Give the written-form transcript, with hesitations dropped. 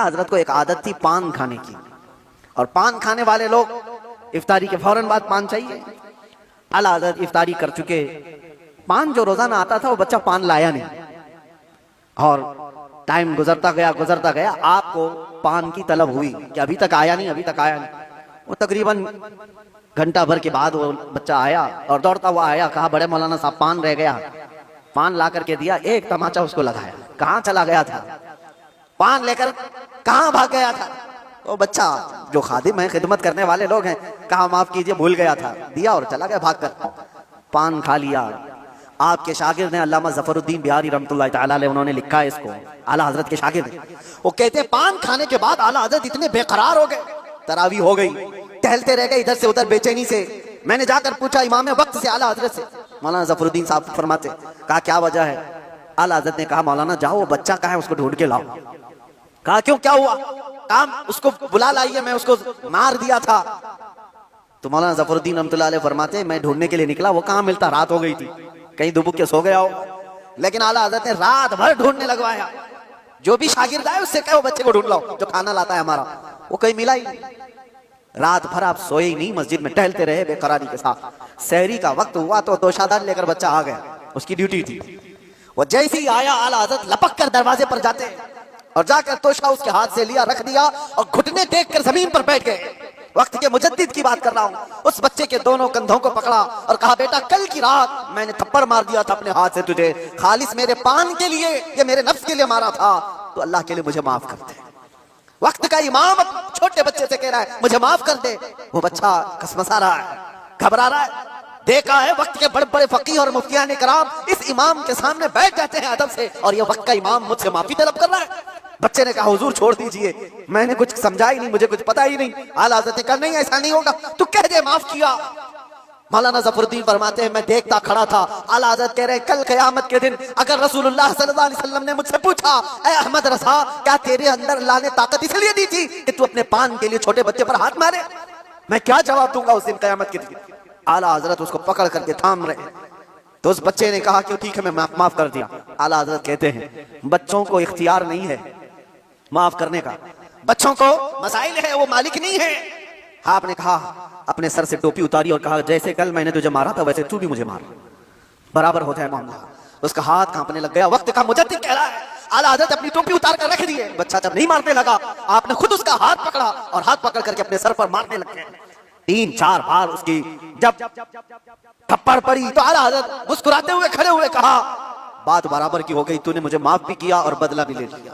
حضرت کو ایک عادت تھی پان کھانے کی، اور پان کھانے والے لوگ افطاری کے فوراً بعد پان چاہیے۔ اعلیٰ حضرت افطاری کر چکے، پان جو روزانہ آتا تھا وہ بچہ پان لایا نہیں، اور ٹائم گزرتا گیا، آپ کو پان کی طلب ہوئی کہ ابھی تک آیا نہیں۔ وہ تقریباً گھنٹہ بھر کے بعد وہ بچہ آیا اور دوڑتا ہوا آیا، کہا بڑے مولانا صاحب پان رہ گیا۔ پان لا کر کے دیا، ایک تماچا اس کو لگایا، کہاں چلا گیا تھا؟ پان لے کر کہاں بھاگ گیا تھا؟ وہ بچہ جو خادم ہیں، خدمت کرنے والے لوگ ہیں، کہا معاف کیجئے بھول گیا تھا، دیا اور چلا گیا بھاگ کر، پان کھا لیا۔ آپ کے شاگرد ہیں علامہ ظفر الدین بہاری رحمۃ اللہ تعالیٰ علیہ، انہوں نے لکھا ہے اس کو، اعلیٰ حضرت کے شاگرد ہیں، وہ کہتے ہیں پان کھانے کے بعد اعلیٰ حضرت اتنے بے قرار ہو گئے، تراویح ہو گئی، ٹہلتے رہ گئے ادھر سے ادھر بے چینی سے۔ میں نے جا کر پوچھا امام وقت سے اعلیٰ حضرت سے، مولانا ظفر الدین صاحب فرماتے، کہا کیا وجہ ہے؟ اعلیٰ حضرت نے کہا مولانا جاؤ وہ بچہ کہاں ہے اس کو ڈھونڈ کے لاؤ۔ کہا کیوں، کیا ہوا؟ کام اس کو بلا لائیے، میں اس کو مار دیا تھا۔ تو مولانا ظفر الدین رحمۃ اللہ علیہ فرماتے میں ڈھونڈنے کے لیے نکلا، وہ کہاں ملتا، رات ہو گئی تھی، کہیں دبک کے سو گیا ہو۔ لیکن اعلیٰ حضرت نے رات بھر ڈھونڈنے لگوایا، جو بھی شاگرد آئے اس سے کہو بچے کو ڈھونڈ لاؤ جو کھانا لاتا ہے ہمارا، وہ کہیں ملا ہی نہیں۔ رات بھر آپ سوئے ہی نہیں، مسجد میں ٹہلتے رہے بے قراری کے ساتھ۔ سحری کا وقت ہوا تو دوشادار لے کر بچہ آ گیا، اس کی ڈیوٹی تھی۔ وہ جیسے ہی آیا اعلیٰ حضرت لپک کر دروازے پر جاتے اور جا کر توشہ اس کے ہاتھ سے لیا، رکھ دیا اور گھٹنے ٹیک کر زمین پر بیٹھ گئے۔ وقت کے مجدد کی بات کر رہا ہوں، اس بچے کے دونوں کندھوں کو پکڑا اور کہا بیٹا کل کی رات میں نے تھپڑ مار دیا تھا اپنے ہاتھ سے تجھے، خالص میرے پان کے لیے یا میرے نفس کے لیے مارا تھا، تو اللہ کے لیے مجھے معاف کر دے۔ وقت کا امام چھوٹے بچے سے کہہ رہا ہے مجھے معاف کر دے، وہ بچہ کسمسا رہا ہے، گھبرا رہا ہے۔ دیکھا ہے وقت کے بڑے بڑے فقیہ اور مفتیان کرام اس امام کے سامنے بیٹھ جاتے ہیں ادب سے، اور یہ وقت کا امام مجھ سے معافی طلب کر رہا ہے۔ بچے نے کہا حضور چھوڑ دیجئے، میں نے کچھ سمجھا ہی نہیں، مجھے کچھ پتا ہی نہیں۔ اعلیٰ حضرت نے کہا نہیں ایسا نہیں ہوگا، تو کہہ دے معاف کیا۔ مولانا ظفر الدین فرماتے ہیں میں دیکھتا کھڑا تھا، اعلیٰ حضرت کہہ رہے ہیں کل قیامت کے دن اگر رسول اللہ صلی اللہ علیہ وسلم نے مجھ سے پوچھا اے احمد رضا کیا تیرے اندر اللہ نے طاقت اس لیے دی تھی کہ تو اپنے پان کے لیے چھوٹے بچے پر ہاتھ مارے، میں کیا جواب دوں گا اس دن قیامت کے دن؟ اعلیٰ حضرت اس کو پکڑ کر کے تھام رہے، تو اس بچے نے کہا کہ ٹھیک ہے میں معاف کر دیا۔ اعلیٰ حضرت کہتے ہیں بچوں کو اختیار نہیں ہے معاف کرنے کا، بچوں کو مسائل ہے وہ مالک نہیں ہے۔ آپ نے کہا اپنے سر سے ٹوپی اتاری اور کہا جیسے کل میں نے تجھے مارا تھا ویسے تو بھی مجھے مار، برابر ہو جائے معاملہ۔ اس کا ہاتھ کانپنے لگ گیا، وقت کا مجدد کہہ رہا ہے۔ اعلیٰ حضرت اپنی ٹوپی اتار کر رکھ دیے، بچہ جب نہیں مارنے لگا آپ نے خود اس کا ہاتھ پکڑا اور ہاتھ پکڑ کر کے اپنے سر پر مارنے لگ گئے۔ 3-4 بار اس کی جب تھپڑ پڑی تو اعلیٰ حضرت مسکراتے ہوئے کھڑے ہوئے کہا بات برابر کی ہو گئی، تو نے مجھے معاف بھی کیا اور بدلہ بھی لے لیا۔